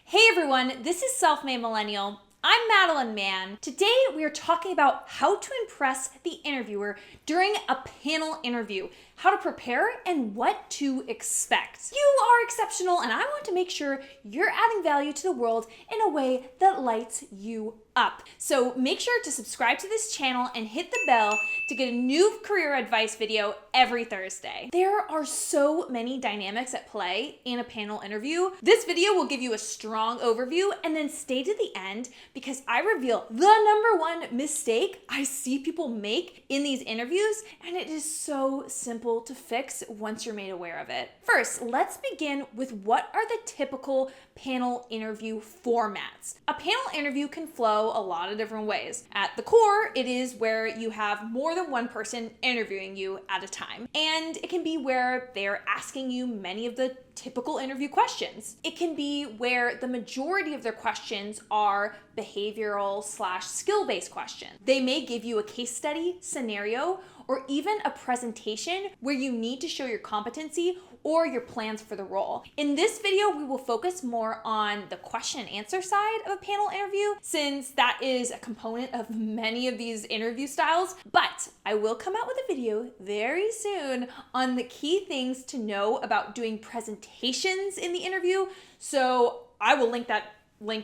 Hey everyone, this is Self-Made Millennial. I'm Madeline Mann. Today we are talking about how to impress the interviewer during a panel interview, how to prepare and what to expect. You are exceptional and I want to make sure you're adding value to the world in a way that lights you up. So make sure to subscribe to this channel and hit the bell to get a new career advice video every Thursday. There are so many dynamics at play in a panel interview. This video will give you a strong overview and then stay to the end because I reveal the number one mistake I see people make in these interviews, and it is so simple to fix once you're made aware of it. First, let's begin with what are the typical panel interview formats. A panel interview can flow a lot of different ways. At the core, it is where you have more than one person interviewing you at a time. And it can be where they're asking you many of the typical interview questions. It can be where the majority of their questions are behavioral/skill-based questions. They may give you a case study, scenario, or even a presentation where you need to show your competency or your plans for the role. In this video, we will focus more on the question and answer side of a panel interview, since that is a component of many of these interview styles, but I will come out with a video very soon on the key things to know about doing presentations in the interview, so I will link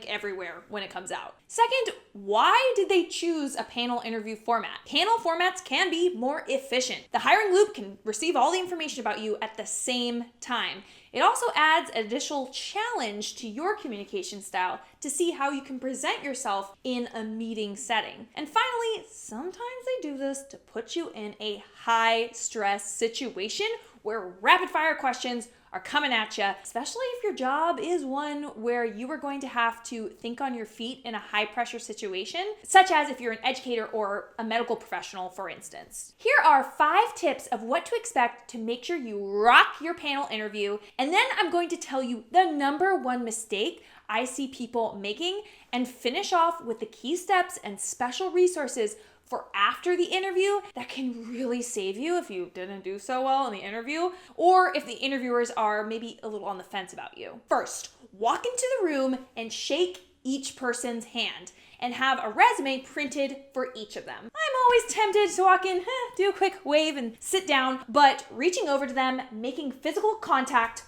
everywhere when it comes out. Second, why did they choose a panel interview format? Panel formats can be more efficient. The hiring loop can receive all the information about you at the same time. It also adds an additional challenge to your communication style to see how you can present yourself in a meeting setting. And finally, sometimes they do this to put you in a high stress situation where rapid fire questions are coming at you, especially if your job is one where you are going to have to think on your feet in a high pressure situation, such as if you're an educator or a medical professional, for instance. Here are 5 tips of what to expect to make sure you rock your panel interview, and then I'm going to tell you the number one mistake I see people making and finish off with the key steps and special resources for after the interview that can really save you if you didn't do so well in the interview, or if the interviewers are maybe a little on the fence about you. First, walk into the room and shake each person's hand and have a resume printed for each of them. I'm always tempted to walk in, do a quick wave and sit down, but reaching over to them, making physical contact,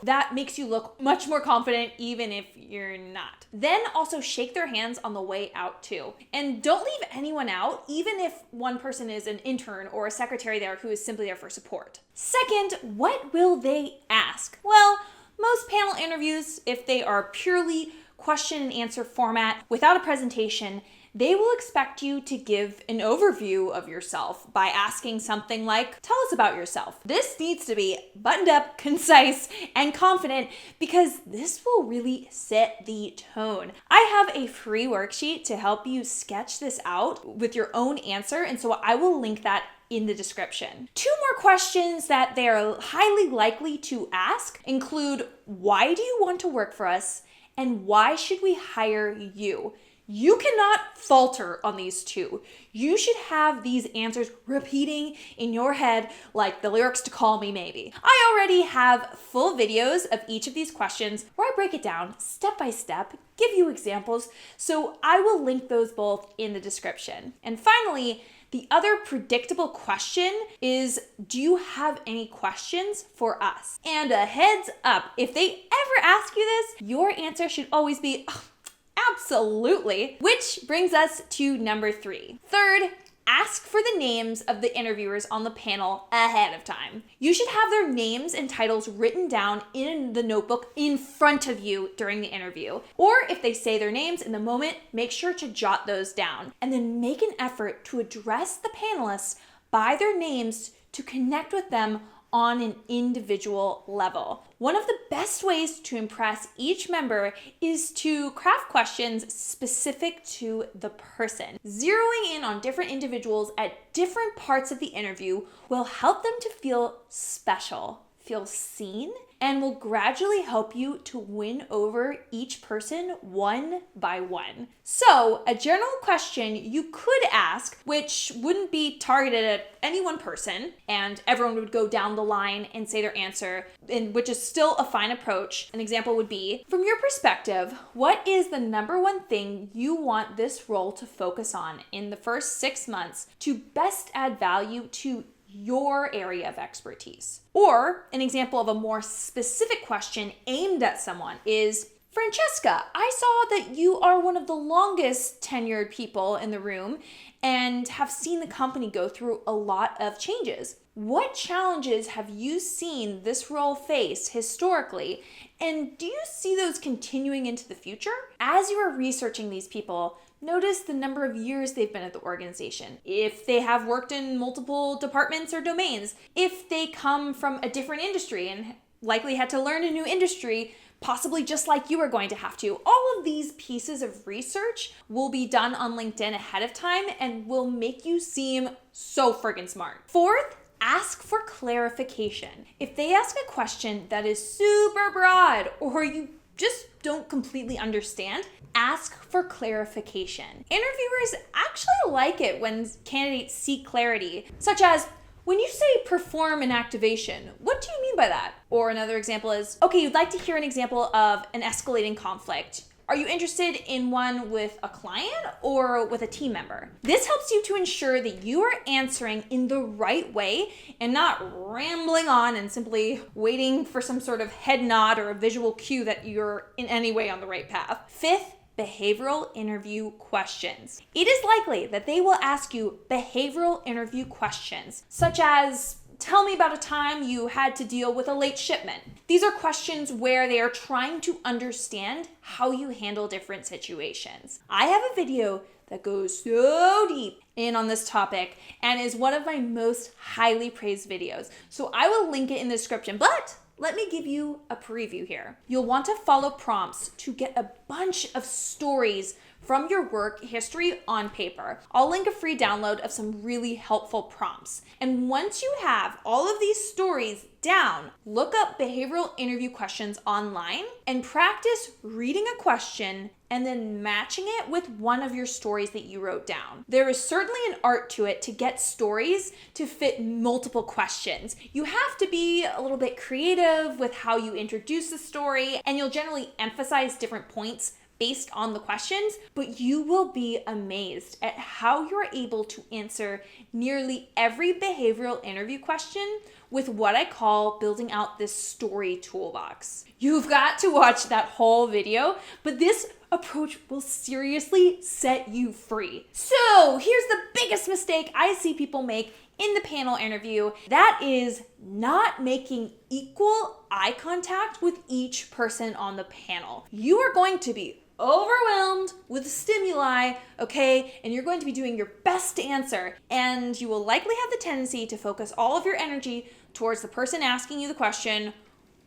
that makes you look much more confident even if you're not. Then also shake their hands on the way out too. And don't leave anyone out, even if one person is an intern or a secretary there who is simply there for support. Second, what will they ask? Well, most panel interviews, if they are purely question and answer format without a presentation, they will expect you to give an overview of yourself by asking something like, tell us about yourself. This needs to be buttoned up, concise, and confident because this will really set the tone. I have a free worksheet to help you sketch this out with your own answer, and so I will link that in the description. 2 more questions that they are highly likely to ask include, why do you want to work for us? And why should we hire you? You cannot falter on these 2. You should have these answers repeating in your head like the lyrics to Call Me Maybe. I already have full videos of each of these questions where I break it down step by step, give you examples, so I will link those both in the description. And finally, the other predictable question is, do you have any questions for us? And a heads up, if they ever ask you this, your answer should always be, absolutely. Which brings us to number 3. Third, ask for the names of the interviewers on the panel ahead of time. You should have their names and titles written down in the notebook in front of you during the interview. Or if they say their names in the moment, make sure to jot those down. And then make an effort to address the panelists by their names to connect with them on an individual level. One of the best ways to impress each member is to craft questions specific to the person. Zeroing in on different individuals at different parts of the interview will help them to feel special, feel seen, and will gradually help you to win over each person one by one. So, a general question you could ask, which wouldn't be targeted at any one person, and everyone would go down the line and say their answer, and which is still a fine approach. An example would be, from your perspective, what is the number one thing you want this role to focus on in the first 6 months to best add value to your area of expertise? Or an example of a more specific question aimed at someone is, Francesca, I saw that you are one of the longest tenured people in the room and have seen the company go through a lot of changes. What challenges have you seen this role face historically, and do you see those continuing into the future? As you are researching these people, notice the number of years they've been at the organization, if they have worked in multiple departments or domains, if they come from a different industry and likely had to learn a new industry, possibly just like you are going to have to. All of these pieces of research will be done on LinkedIn ahead of time and will make you seem so friggin' smart. Fourth, ask for clarification. If they ask a question that is super broad or you just don't completely understand, ask for clarification. Interviewers actually like it when candidates seek clarity, such as, when you say perform an activation, what do you mean by that? Or another example is, okay, you'd like to hear an example of an escalating conflict. Are you interested in one with a client or with a team member? This helps you to ensure that you are answering in the right way and not rambling on and simply waiting for some sort of head nod or a visual cue that you're in any way on the right path. Fifth, behavioral interview questions. It is likely that they will ask you behavioral interview questions, such as, tell me about a time you had to deal with a late shipment. These are questions where they are trying to understand how you handle different situations. I have a video that goes so deep in on this topic and is one of my most highly praised videos. So I will link it in the description, but let me give you a preview here. You'll want to follow prompts to get a bunch of stories from your work history on paper. I'll link a free download of some really helpful prompts. And once you have all of these stories down, look up behavioral interview questions online and practice reading a question and then matching it with one of your stories that you wrote down. There is certainly an art to it to get stories to fit multiple questions. You have to be a little bit creative with how you introduce the story, and you'll generally emphasize different points based on the questions, but you will be amazed at how you're able to answer nearly every behavioral interview question with what I call building out this story toolbox. You've got to watch that whole video, but this approach will seriously set you free. So here's the biggest mistake I see people make in the panel interview. That is not making equal eye contact with each person on the panel. You are going to be overwhelmed with stimuli, okay? And you're going to be doing your best to answer, and you will likely have the tendency to focus all of your energy towards the person asking you the question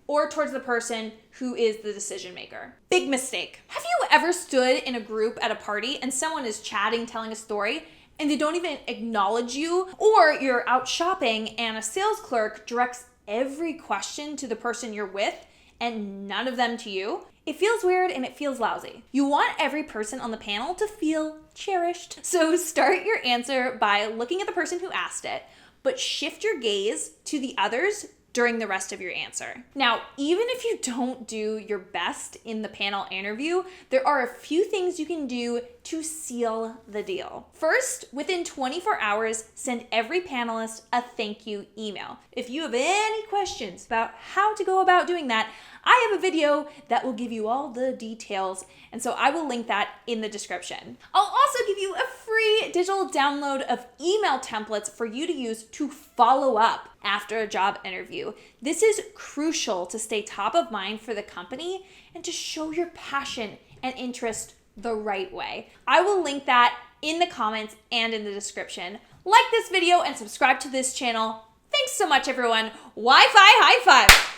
or towards the person who is the decision maker. Big mistake. Have you ever stood in a group at a party and someone is chatting, telling a story, and they don't even acknowledge you? Or you're out shopping and a sales clerk directs every question to the person you're with and none of them to you? It feels weird and it feels lousy. You want every person on the panel to feel cherished. So start your answer by looking at the person who asked it, but shift your gaze to the others during the rest of your answer. Now, even if you don't do your best in the panel interview, there are a few things you can do to seal the deal. First, within 24 hours, send every panelist a thank you email. If you have any questions about how to go about doing that, I have a video that will give you all the details, and so I will link that in the description. I'll also give you a free digital download of email templates for you to use to follow up after a job interview. This is crucial to stay top of mind for the company and to show your passion and interest the right way. I will link that in the comments and in the description. Like this video and subscribe to this channel. Thanks so much, everyone. Wi-Fi high five.